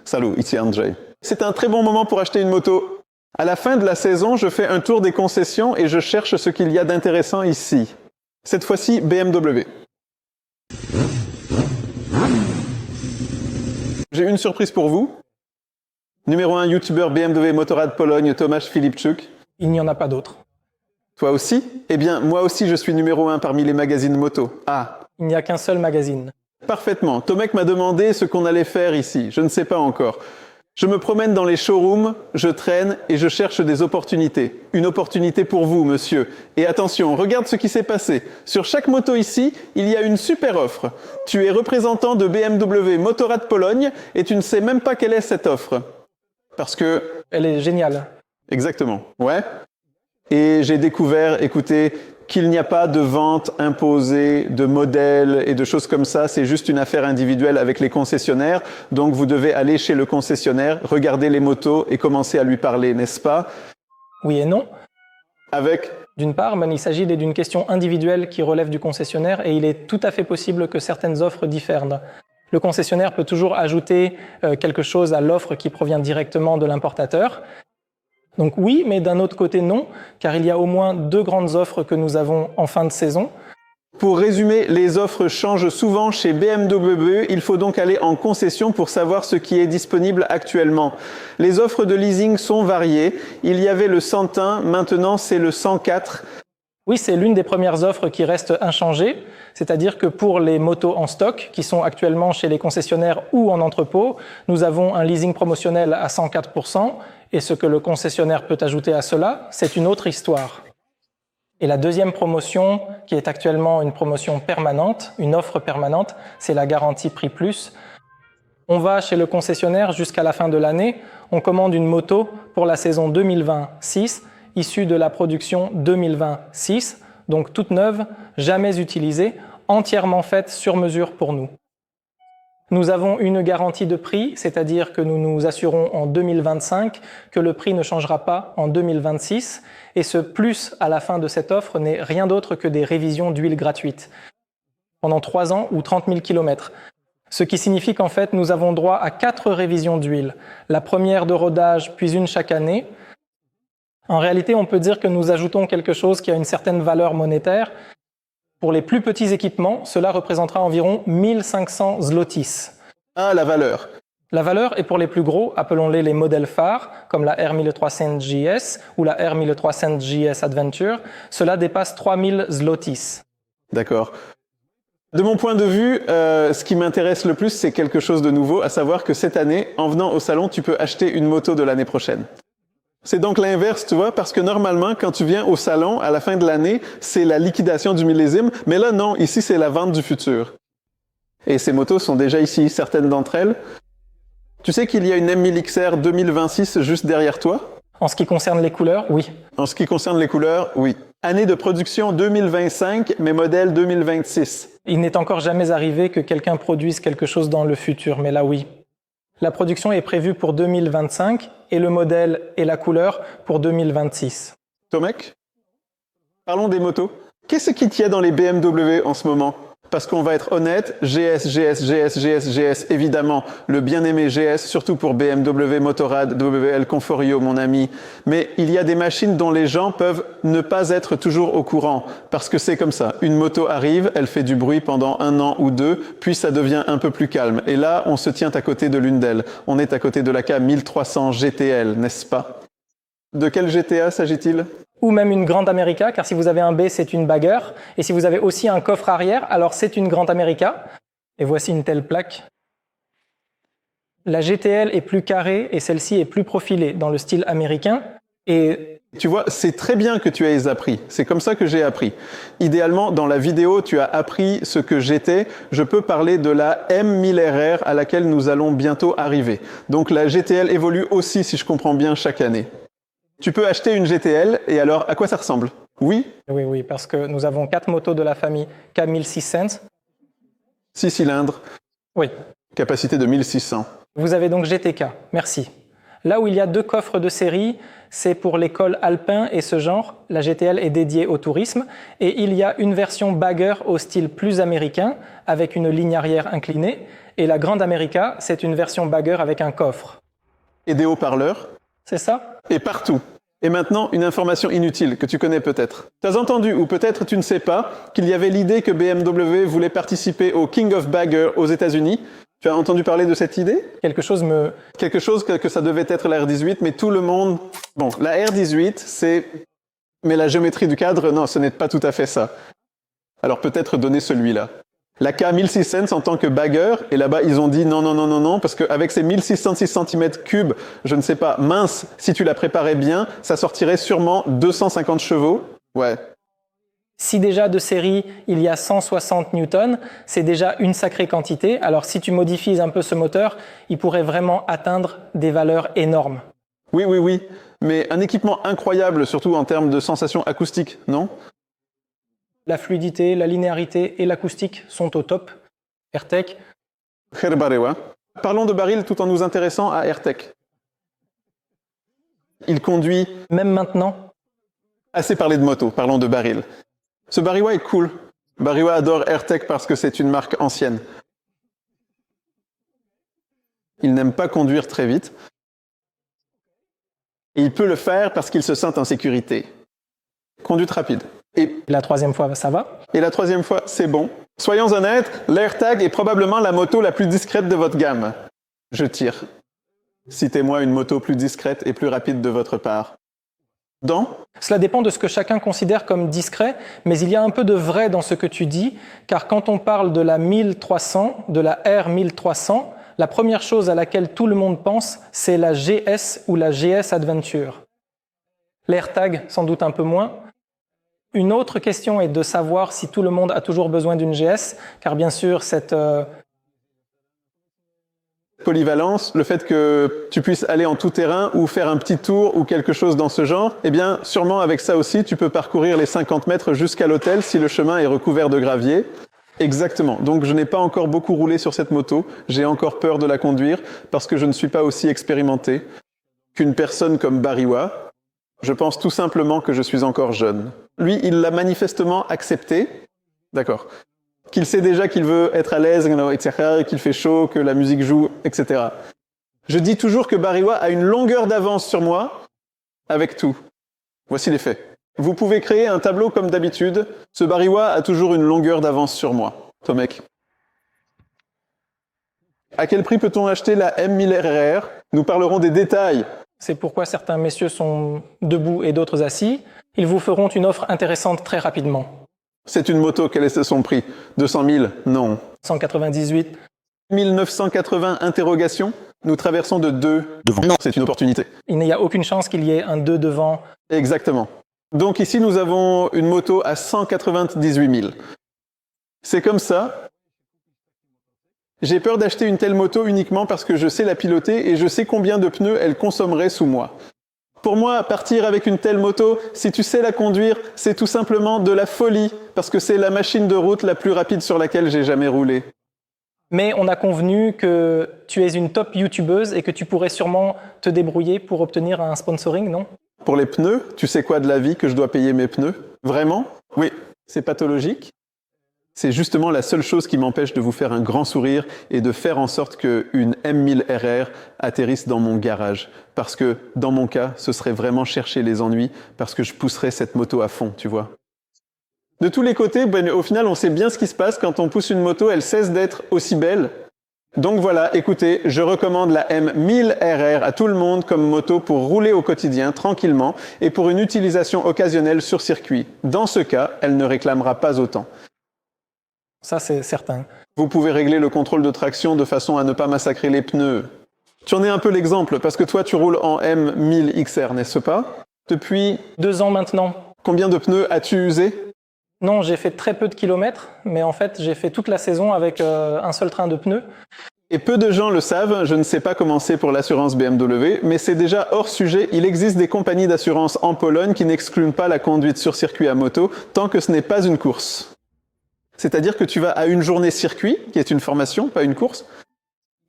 Salut, ici Andrzej. C'est un très bon moment pour acheter une moto. À la fin de la saison, je fais un tour des concessions et je cherche ce qu'il y a d'intéressant ici. Cette fois-ci, BMW. J'ai une surprise pour vous. Numéro 1, youtubeur BMW Motorrad Pologne, Tomasz Filipczuk. Il n'y en a pas d'autre. Toi aussi? Eh bien, moi aussi, je suis numéro 1 parmi les magazines moto. Ah. Il n'y a qu'un seul magazine. Parfaitement. Tomek m'a demandé ce qu'on allait faire ici. Je ne sais pas encore. Je me promène dans les showrooms, je traîne et je cherche des opportunités. Une opportunité pour vous, monsieur. Et attention, regarde ce qui s'est passé. Sur chaque moto ici, il y a une super offre. Tu es représentant de BMW Motorrad Pologne et tu ne sais même pas quelle est cette offre. Parce que... Elle est géniale. Exactement, ouais. Et j'ai découvert, écoutez, qu'il n'y a pas de vente imposée de modèles et de choses comme ça. C'est juste une affaire individuelle avec les concessionnaires. Donc vous devez aller chez le concessionnaire, regarder les motos et commencer à lui parler, n'est-ce pas? Oui et non. Avec... D'une part, il s'agit d'une question individuelle qui relève du concessionnaire et il est tout à fait possible que certaines offres diffèrent. Le concessionnaire peut toujours ajouter quelque chose à l'offre qui provient directement de l'importateur. Donc oui, mais d'un autre côté non, car il y a au moins 2 grandes offres que nous avons en fin de saison. Pour résumer, les offres changent souvent chez BMW, il faut donc aller en concession pour savoir ce qui est disponible actuellement. Les offres de leasing sont variées, il y avait le 101, maintenant c'est le 104. Oui, c'est l'une des premières offres qui reste inchangée, c'est-à-dire que pour les motos en stock, qui sont actuellement chez les concessionnaires ou en entrepôt, nous avons un leasing promotionnel à 104%, et ce que le concessionnaire peut ajouter à cela, c'est une autre histoire. Et la deuxième promotion, qui est actuellement une promotion permanente, une offre permanente, c'est la garantie Prix Plus. On va chez le concessionnaire jusqu'à la fin de l'année, on commande une moto pour la saison 2026, issue de la production 2026, donc toute neuve, jamais utilisée, entièrement faite sur mesure pour nous. Nous avons une garantie de prix, c'est-à-dire que nous nous assurons en 2025 que le prix ne changera pas en 2026, et ce plus à la fin de cette offre n'est rien d'autre que des révisions d'huile gratuites, pendant 3 ans ou 30 000 km. Ce qui signifie qu'en fait, nous avons droit à 4 révisions d'huile, la première de rodage, puis une chaque année. En réalité, on peut dire que nous ajoutons quelque chose qui a une certaine valeur monétaire. Pour les plus petits équipements, cela représentera environ 1500 zlotys. Ah, la valeur. La valeur est pour les plus gros, appelons-les les modèles phares, comme la R1300 JS ou la R1300 JS Adventure. Cela dépasse 3000 zlotys. D'accord. De mon point de vue, ce qui m'intéresse le plus, c'est quelque chose de nouveau, à savoir que cette année, en venant au salon, tu peux acheter une moto de l'année prochaine. C'est donc l'inverse, tu vois, parce que normalement, quand tu viens au salon, à la fin de l'année, c'est la liquidation du millésime, mais là, non, ici, c'est la vente du futur. Et ces motos sont déjà ici, certaines d'entre elles. Tu sais qu'il y a une M1000 XR 2026 juste derrière toi? En ce qui concerne les couleurs, oui. En ce qui concerne les couleurs, oui. Année de production 2025, mais modèle 2026. Il n'est encore jamais arrivé que quelqu'un produise quelque chose dans le futur, mais là, oui. La production est prévue pour 2025 et le modèle et la couleur pour 2026. Tomek, parlons des motos. Qu'est-ce qu'il y a dans les BMW en ce moment? Parce qu'on va être honnête, GS, évidemment, le bien-aimé GS, surtout pour BMW Motorrad, WL Conforio, mon ami. Mais il y a des machines dont les gens peuvent ne pas être toujours au courant, parce que c'est comme ça. Une moto arrive, elle fait du bruit pendant 1 an ou 2, puis ça devient un peu plus calme. Et là, on se tient à côté de l'une d'elles. On est à côté de la K1300 GTL, n'est-ce pas? De quel GTA s'agit-il? Ou même une Grande America, car si vous avez un B, c'est une Bagger. Et si vous avez aussi un coffre arrière, alors c'est une Grande America. Et voici une telle plaque. La GTL est plus carrée et celle-ci est plus profilée dans le style américain. Et tu vois, c'est très bien que tu aies appris. C'est comme ça que j'ai appris. Idéalement, dans la vidéo, tu as appris ce que j'étais. Je peux parler de la M1000RR à laquelle nous allons bientôt arriver. Donc la GTL évolue aussi, si je comprends bien, chaque année. Tu peux acheter une GTL, et alors, à quoi ça ressemble? Oui? Oui, parce que nous avons 4 motos de la famille K1600. 6 cylindres. Oui. Capacité de 1600. Vous avez donc GTK, merci. Là où il y a 2 coffres de série, c'est pour les cols alpins et ce genre. La GTL est dédiée au tourisme. Et il y a une version Bagger au style plus américain, avec une ligne arrière inclinée. Et la Grande America, c'est une version bagger avec un coffre. Et des haut-parleurs. C'est ça? Et partout. Et maintenant, une information inutile que tu connais peut-être. Tu as entendu, ou peut-être tu ne sais pas, qu'il y avait l'idée que BMW voulait participer au King of Bagger aux États-Unis. Tu as entendu parler de cette idée? Quelque chose que ça devait être la R18, mais tout le monde... Bon, la R18, c'est... Mais la géométrie du cadre, non, ce n'est pas tout à fait ça. Alors peut-être donner celui-là. La K1600 en tant que bagger, et là-bas ils ont dit non, parce qu'avec ces 1606 cm3, je ne sais pas, mince, si tu la préparais bien, ça sortirait sûrement 250 chevaux. Ouais. Si déjà de série, il y a 160 newtons, c'est déjà une sacrée quantité. Alors si tu modifies un peu ce moteur, il pourrait vraiment atteindre des valeurs énormes. Oui, mais un équipement incroyable, surtout en termes de sensations acoustiques, non? La fluidité, la linéarité et l'acoustique sont au top. AirTech. Herbarewa. Parlons de Baril tout en nous intéressant à AirTech. Il conduit... Même maintenant. Assez parlé de moto, parlons de Baril. Ce Bariwa est cool. Bariwa adore AirTech parce que c'est une marque ancienne. Il n'aime pas conduire très vite. Et il peut le faire parce qu'il se sent en sécurité. Conduite rapide. Et la troisième fois, ça va? Et la troisième fois, c'est bon. Soyons honnêtes, l'AirTag est probablement la moto la plus discrète de votre gamme. Je tire. Citez-moi une moto plus discrète et plus rapide de votre part. Cela dépend de ce que chacun considère comme discret, mais il y a un peu de vrai dans ce que tu dis, car quand on parle de la 1300, de la R1300, la première chose à laquelle tout le monde pense, c'est la GS ou la GS Adventure. L'AirTag, sans doute un peu moins. Une autre question est de savoir si tout le monde a toujours besoin d'une GS, car bien sûr, cette polyvalence, le fait que tu puisses aller en tout terrain ou faire un petit tour ou quelque chose dans ce genre, eh bien, sûrement avec ça aussi, tu peux parcourir les 50 mètres jusqu'à l'hôtel si le chemin est recouvert de gravier. Exactement. Donc, je n'ai pas encore beaucoup roulé sur cette moto. J'ai encore peur de la conduire parce que je ne suis pas aussi expérimenté qu'une personne comme Bariwa. Je pense tout simplement que je suis encore jeune. Lui, il l'a manifestement accepté. D'accord. Qu'il sait déjà qu'il veut être à l'aise, etc., qu'il fait chaud, que la musique joue, etc. Je dis toujours que Bariwa a une longueur d'avance sur moi avec tout. Voici les faits. Vous pouvez créer un tableau comme d'habitude. Ce Bariwa a toujours une longueur d'avance sur moi. Tomek. À quel prix peut-on acheter la M1000RR? Nous parlerons des détails. C'est pourquoi certains messieurs sont debout et d'autres assis. Ils vous feront une offre intéressante très rapidement. C'est une moto, quel est son prix? 200 000? Non. 198. 1980 interrogations? Nous traversons de 2 devant. Non, c'est une opportunité. Il n'y a aucune chance qu'il y ait un 2 devant. Exactement. Donc ici, nous avons une moto à 198 000. C'est comme ça. J'ai peur d'acheter une telle moto uniquement parce que je sais la piloter et je sais combien de pneus elle consommerait sous moi. Pour moi, partir avec une telle moto, si tu sais la conduire, c'est tout simplement de la folie parce que c'est la machine de route la plus rapide sur laquelle j'ai jamais roulé. Mais on a convenu que tu es une top youtubeuse et que tu pourrais sûrement te débrouiller pour obtenir un sponsoring, non? Pour les pneus, tu sais quoi de la vie que je dois payer mes pneus? Vraiment? Oui. C'est pathologique? C'est justement la seule chose qui m'empêche de vous faire un grand sourire et de faire en sorte qu'une M1000RR atterrisse dans mon garage. Parce que, dans mon cas, ce serait vraiment chercher les ennuis parce que je pousserais cette moto à fond, tu vois. De tous les côtés, au final, on sait bien ce qui se passe. Quand on pousse une moto, elle cesse d'être aussi belle. Donc voilà, écoutez, je recommande la M1000RR à tout le monde comme moto pour rouler au quotidien, tranquillement, et pour une utilisation occasionnelle sur circuit. Dans ce cas, elle ne réclamera pas autant. Ça, c'est certain. Vous pouvez régler le contrôle de traction de façon à ne pas massacrer les pneus. Tu en es un peu l'exemple, parce que toi, tu roules en M1000XR, n'est-ce pas? Depuis 2 ans maintenant. Combien de pneus as-tu usé? Non, j'ai fait très peu de kilomètres, mais en fait, j'ai fait toute la saison avec un seul train de pneus. Et peu de gens le savent, je ne sais pas comment c'est pour l'assurance BMW, mais c'est déjà hors sujet. Il existe des compagnies d'assurance en Pologne qui n'excluent pas la conduite sur circuit à moto tant que ce n'est pas une course. C'est-à-dire que tu vas à une journée circuit, qui est une formation, pas une course.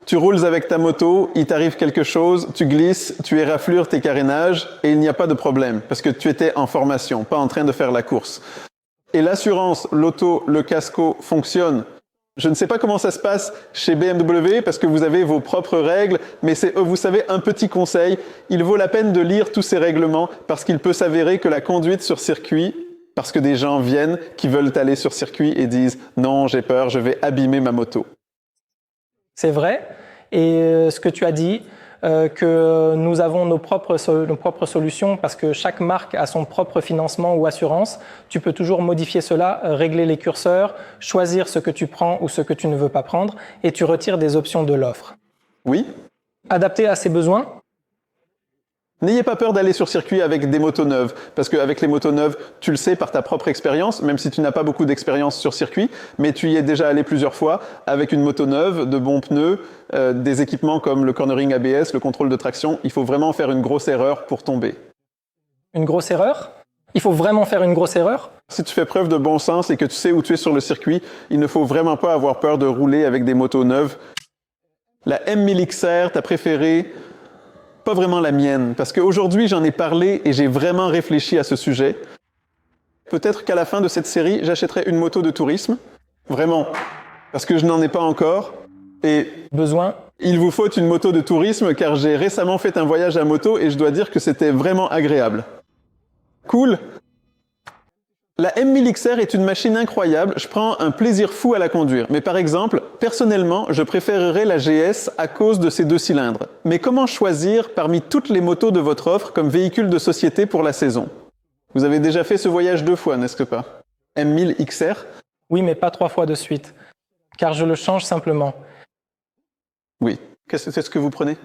Tu roules avec ta moto, il t'arrive quelque chose, tu glisses, tu éraflures tes carénages et il n'y a pas de problème parce que tu étais en formation, pas en train de faire la course. Et l'assurance, l'auto, le casco fonctionnent Je ne sais pas comment ça se passe chez BMW parce que vous avez vos propres règles, mais c'est, vous savez, un petit conseil, il vaut la peine de lire tous ces règlements parce qu'il peut s'avérer que la conduite sur circuit, parce que des gens viennent qui veulent aller sur circuit et disent « Non, j'ai peur, je vais abîmer ma moto ». C'est vrai. Et ce que tu as dit, que nous avons nos propres solutions parce que chaque marque a son propre financement ou assurance. Tu peux toujours modifier cela, régler les curseurs, choisir ce que tu prends ou ce que tu ne veux pas prendre et tu retires des options de l'offre. Oui. Adapté à ses besoins. N'ayez pas peur d'aller sur circuit avec des motos neuves, parce qu'avec les motos neuves, tu le sais par ta propre expérience, même si tu n'as pas beaucoup d'expérience sur circuit, mais tu y es déjà allé plusieurs fois avec une moto neuve, de bons pneus, des équipements comme le cornering ABS, le contrôle de traction. Il faut vraiment faire une grosse erreur pour tomber. Une grosse erreur? Il faut vraiment faire une grosse erreur? Si tu fais preuve de bon sens et que tu sais où tu es sur le circuit, il ne faut vraiment pas avoir peur de rouler avec des motos neuves. La M1000XR, ta préférée? Pas vraiment la mienne, parce qu'aujourd'hui j'en ai parlé et j'ai vraiment réfléchi à ce sujet. Peut-être qu'à la fin de cette série, j'achèterai une moto de tourisme, vraiment, parce que je n'en ai pas encore. Et besoin. Il vous faut une moto de tourisme, car j'ai récemment fait un voyage à moto et je dois dire que c'était vraiment agréable. Cool. La M1000XR est une machine incroyable, je prends un plaisir fou à la conduire. Mais par exemple, personnellement, je préférerais la GS à cause de ses 2 cylindres. Mais comment choisir parmi toutes les motos de votre offre comme véhicule de société pour la saison? Vous avez déjà fait ce voyage 2 fois, n'est-ce pas? M1000XR? Oui, mais pas 3 fois de suite, car je le change simplement. Oui. Qu'est-ce que vous prenez?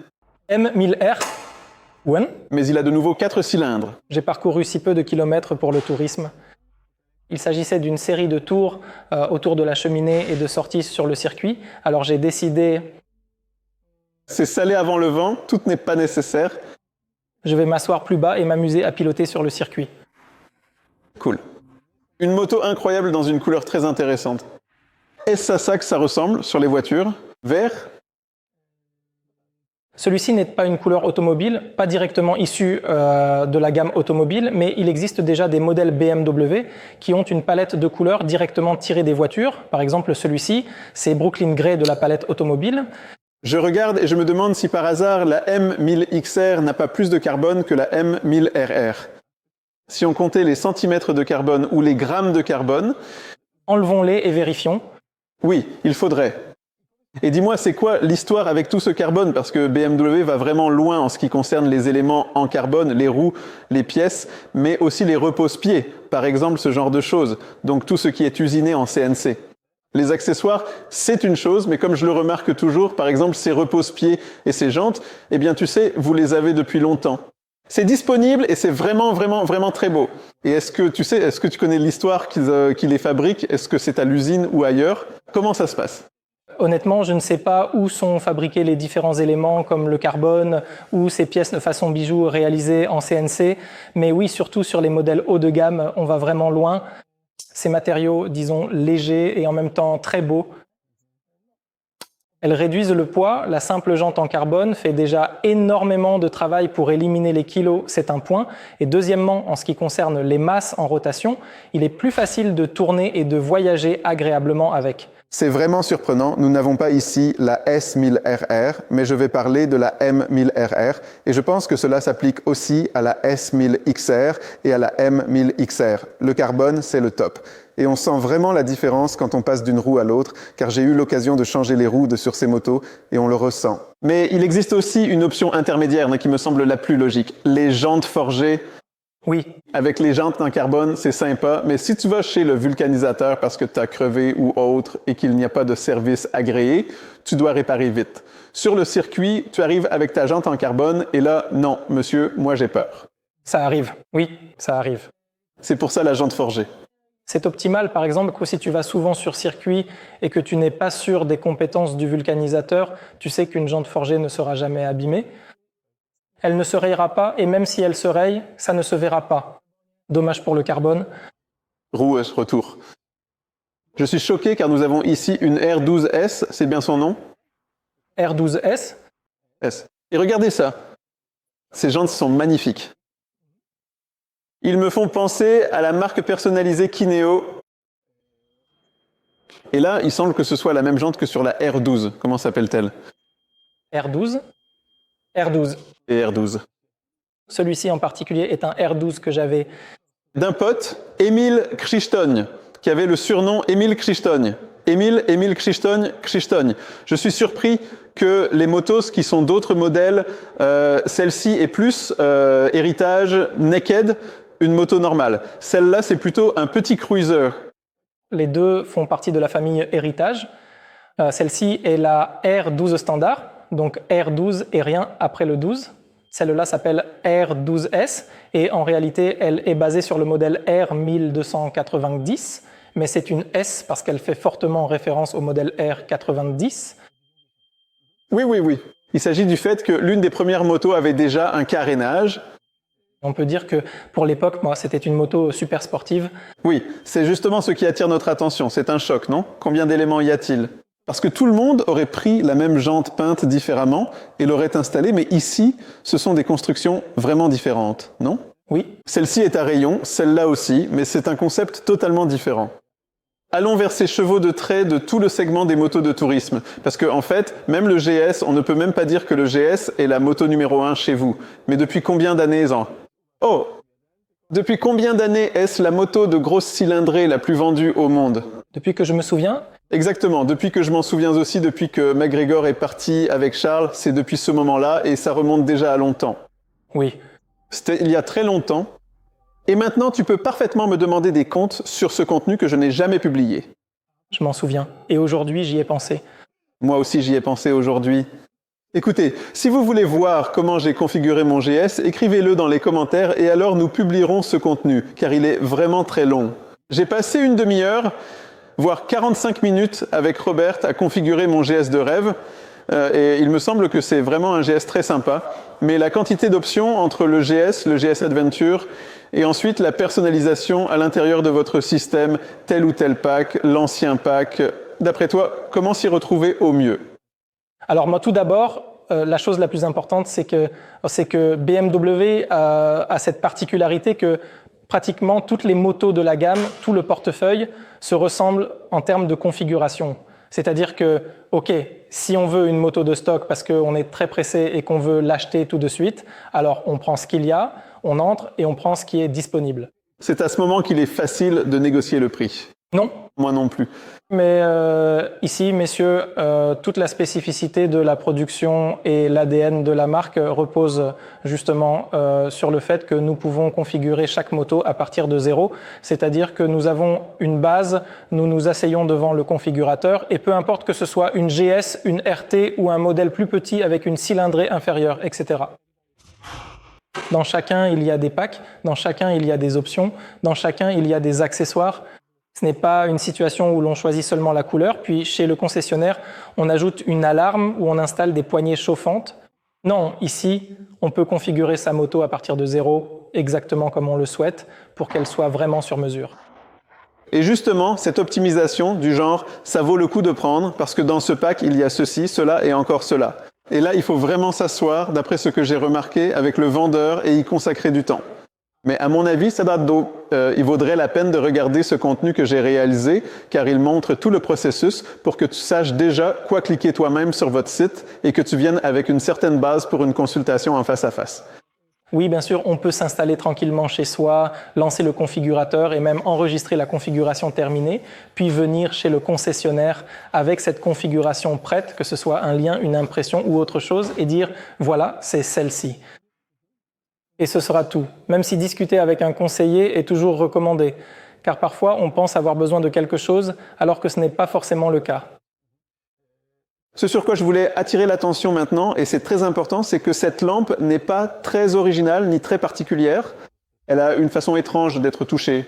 M1000R. One. Mais il a de nouveau 4 cylindres. J'ai parcouru si peu de kilomètres pour le tourisme. Il s'agissait d'une série de tours autour de la cheminée et de sorties sur le circuit. Alors j'ai décidé... C'est salé avant le vent, tout n'est pas nécessaire. Je vais m'asseoir plus bas et m'amuser à piloter sur le circuit. Cool. Une moto incroyable dans une couleur très intéressante. Est-ce à ça que ça ressemble sur les voitures? Vert? Celui-ci n'est pas une couleur automobile, pas directement issue de la gamme automobile, mais il existe déjà des modèles BMW qui ont une palette de couleurs directement tirée des voitures. Par exemple, celui-ci, c'est Brooklyn Grey de la palette automobile. Je regarde et je me demande si par hasard la M1000XR n'a pas plus de carbone que la M1000RR. Si on comptait les centimètres de carbone ou les grammes de carbone... Enlevons-les et vérifions. Oui, il faudrait. Et dis-moi, c'est quoi l'histoire avec tout ce carbone? Parce que BMW va vraiment loin en ce qui concerne les éléments en carbone, les roues, les pièces, mais aussi les repose-pieds, par exemple ce genre de choses. Donc tout ce qui est usiné en CNC. Les accessoires, c'est une chose, mais comme je le remarque toujours, par exemple ces repose-pieds et ces jantes, eh bien tu sais, vous les avez depuis longtemps. C'est disponible et c'est vraiment, vraiment, vraiment très beau. Et est-ce que tu sais, est-ce que tu connais l'histoire qui les fabrique? Est-ce que c'est à l'usine ou ailleurs? Comment ça se passe? Honnêtement, je ne sais pas où sont fabriqués les différents éléments comme le carbone ou ces pièces de façon bijoux réalisées en CNC. Mais oui, surtout sur les modèles haut de gamme, on va vraiment loin. Ces matériaux, disons, légers et en même temps très beaux. Elles réduisent le poids. La simple jante en carbone fait déjà énormément de travail pour éliminer les kilos, c'est un point. Et deuxièmement, en ce qui concerne les masses en rotation, il est plus facile de tourner et de voyager agréablement avec. C'est vraiment surprenant, nous n'avons pas ici la S1000RR, mais je vais parler de la M1000RR, et je pense que cela s'applique aussi à la S1000XR et à la M1000XR. Le carbone, c'est le top. Et on sent vraiment la différence quand on passe d'une roue à l'autre, car j'ai eu l'occasion de changer les roues sur ces motos, et on le ressent. Mais il existe aussi une option intermédiaire qui me semble la plus logique, les jantes forgées. Oui. Avec les jantes en carbone, c'est sympa, mais si tu vas chez le vulcanisateur parce que tu as crevé ou autre et qu'il n'y a pas de service agréé, tu dois réparer vite. Sur le circuit, tu arrives avec ta jante en carbone et là, non, monsieur, moi j'ai peur. Ça arrive, oui, ça arrive. C'est pour ça la jante forgée. C'est optimal, par exemple, que si tu vas souvent sur circuit et que tu n'es pas sûr des compétences du vulcanisateur, tu sais qu'une jante forgée ne sera jamais abîmée. Elle ne se rayera pas, et même si elle se raye, ça ne se verra pas. Dommage pour le carbone. Roue retour. Je suis choqué car nous avons ici une R12S, c'est bien son nom? R12S. S. Et regardez ça. Ces jantes sont magnifiques. Ils me font penser à la marque personnalisée Kineo. Et là, il semble que ce soit la même jante que sur la R12. Comment s'appelle-t-elle? R12. R12. Et R12. Celui-ci en particulier est un R12 que j'avais. D'un pote, Émile Kristogne, qui avait le surnom Émile Kristogne. Émile Kristogne, Kristogne. Je suis surpris que les motos qui sont d'autres modèles, celle-ci est plus héritage naked, une moto normale. Celle-là, c'est plutôt un petit cruiser. Les deux font partie de la famille héritage. Celle-ci est la R12 standard, donc R12 et rien après le 12. Celle-là s'appelle R12S et en réalité, elle est basée sur le modèle R1290, mais c'est une S parce qu'elle fait fortement référence au modèle R90. Oui. Il s'agit du fait que l'une des premières motos avait déjà un carénage. On peut dire que pour l'époque, moi, c'était une moto super sportive. Oui, c'est justement ce qui attire notre attention. C'est un choc, non? Combien d'éléments y a-t-il? Parce que tout le monde aurait pris la même jante peinte différemment et l'aurait installée, mais ici, ce sont des constructions vraiment différentes, non? Oui. Celle-ci est à rayon, celle-là aussi, mais c'est un concept totalement différent. Allons vers ces chevaux de trait de tout le segment des motos de tourisme. Parce que, en fait, même le GS, on ne peut même pas dire que le GS est la moto numéro 1 chez vous. Mais depuis combien d'années depuis combien d'années est-ce la moto de grosse cylindrée la plus vendue au monde? Depuis que je me souviens. Exactement, depuis que je m'en souviens aussi, depuis que McGregor est parti avec Charles, c'est depuis ce moment-là et ça remonte déjà à longtemps. Oui. C'était il y a très longtemps. Et maintenant, tu peux parfaitement me demander des comptes sur ce contenu que je n'ai jamais publié. Je m'en souviens. Et aujourd'hui, j'y ai pensé. Moi aussi, j'y ai pensé aujourd'hui. Écoutez, si vous voulez voir comment j'ai configuré mon GS, écrivez-le dans les commentaires et alors nous publierons ce contenu, car il est vraiment très long. J'ai passé une demi-heure, voire 45 minutes avec Robert à configurer mon GS de rêve. Et il me semble que c'est vraiment un GS très sympa. Mais la quantité d'options entre le GS Adventure, et ensuite la personnalisation à l'intérieur de votre système, tel ou tel pack, l'ancien pack. D'après toi, comment s'y retrouver au mieux? Alors moi, tout d'abord, la chose la plus importante, c'est que BMW a cette particularité que pratiquement toutes les motos de la gamme, tout le portefeuille, se ressemblent en termes de configuration. C'est-à-dire que, ok, si on veut une moto de stock parce qu'on est très pressé et qu'on veut l'acheter tout de suite, alors on prend ce qu'il y a, on entre et on prend ce qui est disponible. C'est à ce moment qu'il est facile de négocier le prix. Non. Moi non plus. Mais ici, messieurs, toute la spécificité de la production et l'ADN de la marque repose justement sur le fait que nous pouvons configurer chaque moto à partir de zéro. C'est-à-dire que nous avons une base, nous nous asseyons devant le configurateur et peu importe que ce soit une GS, une RT ou un modèle plus petit avec une cylindrée inférieure, etc. Dans chacun, il y a des packs, dans chacun, il y a des options, dans chacun, il y a des accessoires. Ce n'est pas une situation où l'on choisit seulement la couleur, puis chez le concessionnaire, on ajoute une alarme ou on installe des poignées chauffantes. Non, ici, on peut configurer sa moto à partir de zéro, exactement comme on le souhaite, pour qu'elle soit vraiment sur mesure. Et justement, cette optimisation du genre, ça vaut le coup de prendre, parce que dans ce pack, il y a ceci, cela et encore cela. Et là, il faut vraiment s'asseoir, d'après ce que j'ai remarqué, avec le vendeur et y consacrer du temps. Mais à mon avis, ça date d'eau. Il vaudrait la peine de regarder ce contenu que j'ai réalisé, car il montre tout le processus pour que tu saches déjà quoi cliquer toi-même sur votre site et que tu viennes avec une certaine base pour une consultation en face à face. Oui, bien sûr, on peut s'installer tranquillement chez soi, lancer le configurateur et même enregistrer la configuration terminée, puis venir chez le concessionnaire avec cette configuration prête, que ce soit un lien, une impression ou autre chose, et dire « voilà, c'est celle-ci ». Et ce sera tout, même si discuter avec un conseiller est toujours recommandé, car parfois on pense avoir besoin de quelque chose alors que ce n'est pas forcément le cas. Ce sur quoi je voulais attirer l'attention maintenant, et c'est très important, c'est que cette lampe n'est pas très originale ni très particulière. Elle a une façon étrange d'être touchée.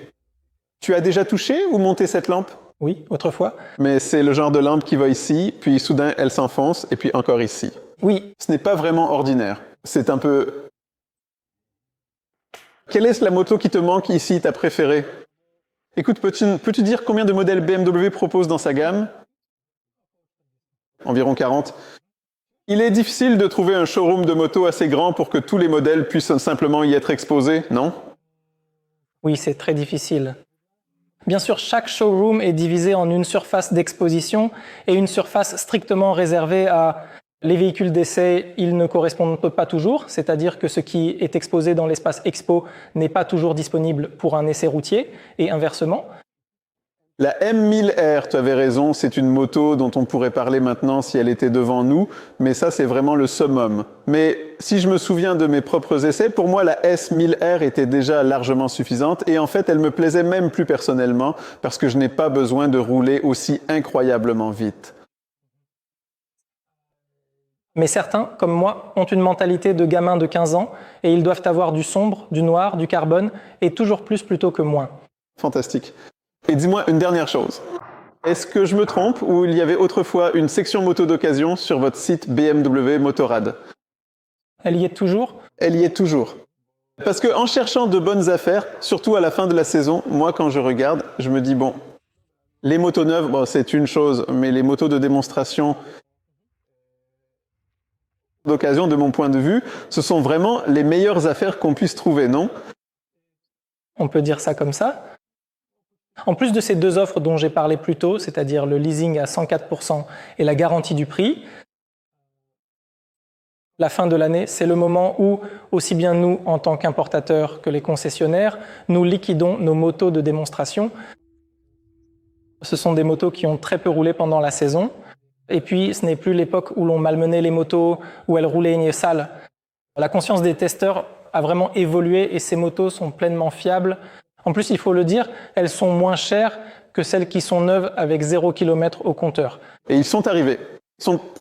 Tu as déjà touché ou monté cette lampe? Oui, autrefois. Mais c'est le genre de lampe qui va ici, puis soudain elle s'enfonce, et puis encore ici. Oui. Ce n'est pas vraiment ordinaire. C'est un peu... Quelle est la moto qui te manque ici, ta préférée? Écoute, peux-tu dire combien de modèles BMW propose dans sa gamme? Environ 40. Il est difficile de trouver un showroom de moto assez grand pour que tous les modèles puissent simplement y être exposés, non? Oui, c'est très difficile. Bien sûr, chaque showroom est divisé en une surface d'exposition et une surface strictement réservée à les véhicules d'essai. Ils ne correspondent pas toujours, c'est-à-dire que ce qui est exposé dans l'espace expo n'est pas toujours disponible pour un essai routier et inversement. La M1000R, tu avais raison, c'est une moto dont on pourrait parler maintenant si elle était devant nous, mais ça c'est vraiment le summum. Mais si je me souviens de mes propres essais, pour moi la S1000R était déjà largement suffisante et en fait elle me plaisait même plus personnellement parce que je n'ai pas besoin de rouler aussi incroyablement vite. Mais certains, comme moi, ont une mentalité de gamin de 15 ans et ils doivent avoir du sombre, du noir, du carbone et toujours plus plutôt que moins. Fantastique. Et dis-moi une dernière chose. Est-ce que je me trompe ou il y avait autrefois une section moto d'occasion sur votre site BMW Motorrad? Elle y est toujours? Elle y est toujours. Parce qu'en cherchant de bonnes affaires, surtout à la fin de la saison, moi quand je regarde, je me dis bon, les motos neuves, bon, c'est une chose, mais les motos de démonstration d'occasion, de mon point de vue, ce sont vraiment les meilleures affaires qu'on puisse trouver, non? On peut dire ça comme ça. En plus de ces deux offres dont j'ai parlé plus tôt, c'est-à-dire le leasing à 104% et la garantie du prix, la fin de l'année, c'est le moment où, aussi bien nous, en tant qu'importateurs que les concessionnaires, nous liquidons nos motos de démonstration. Ce sont des motos qui ont très peu roulé pendant la saison. Et puis, ce n'est plus l'époque où l'on malmenait les motos, où elles roulaient sales. La conscience des testeurs a vraiment évolué et ces motos sont pleinement fiables. En plus, il faut le dire, elles sont moins chères que celles qui sont neuves avec 0 km au compteur. Et ils sont arrivés.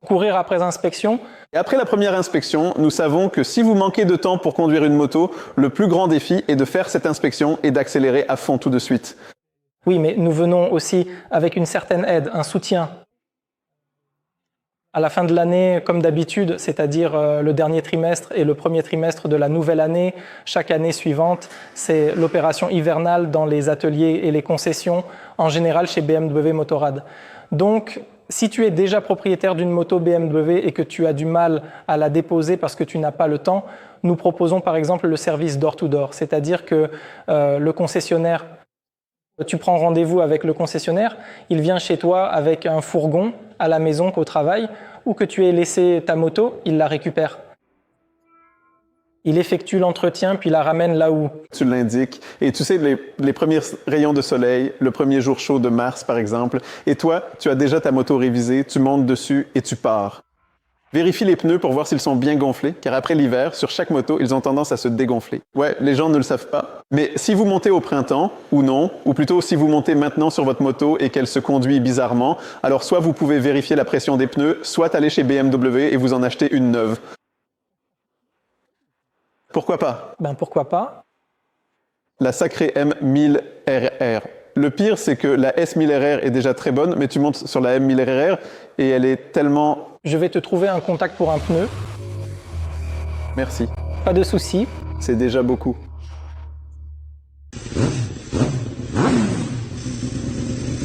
Courir après inspection. Et après la première inspection, nous savons que si vous manquez de temps pour conduire une moto, le plus grand défi est de faire cette inspection et d'accélérer à fond tout de suite. Oui, mais nous venons aussi avec une certaine aide, un soutien. À la fin de l'année, comme d'habitude, c'est-à-dire le dernier trimestre et le premier trimestre de la nouvelle année, chaque année suivante, c'est l'opération hivernale dans les ateliers et les concessions, en général chez BMW Motorrad. Donc, si tu es déjà propriétaire d'une moto BMW et que tu as du mal à la déposer parce que tu n'as pas le temps, nous proposons par exemple le service door-to-door, c'est-à-dire que le concessionnaire, tu prends rendez-vous avec le concessionnaire, il vient chez toi avec un fourgon à la maison qu'au travail, ou que tu aies laissé ta moto, il la récupère. Il effectue l'entretien puis la ramène là où tu l'indiques. Et tu sais, les premiers rayons de soleil, le premier jour chaud de mars par exemple, et toi, tu as déjà ta moto révisée, tu montes dessus et tu pars. Vérifie les pneus pour voir s'ils sont bien gonflés, car après l'hiver, sur chaque moto, ils ont tendance à se dégonfler. Ouais, les gens ne le savent pas. Mais si vous montez au printemps, ou non, ou plutôt si vous montez maintenant sur votre moto et qu'elle se conduit bizarrement, alors soit vous pouvez vérifier la pression des pneus, soit aller chez BMW et vous en acheter une neuve. Pourquoi pas? Ben pourquoi pas? La sacrée M1000RR. Le pire, c'est que la S1000RR est déjà très bonne, mais tu montes sur la M1000RR et elle est tellement... Je vais te trouver un contact pour un pneu. Merci. Pas de souci. C'est déjà beaucoup.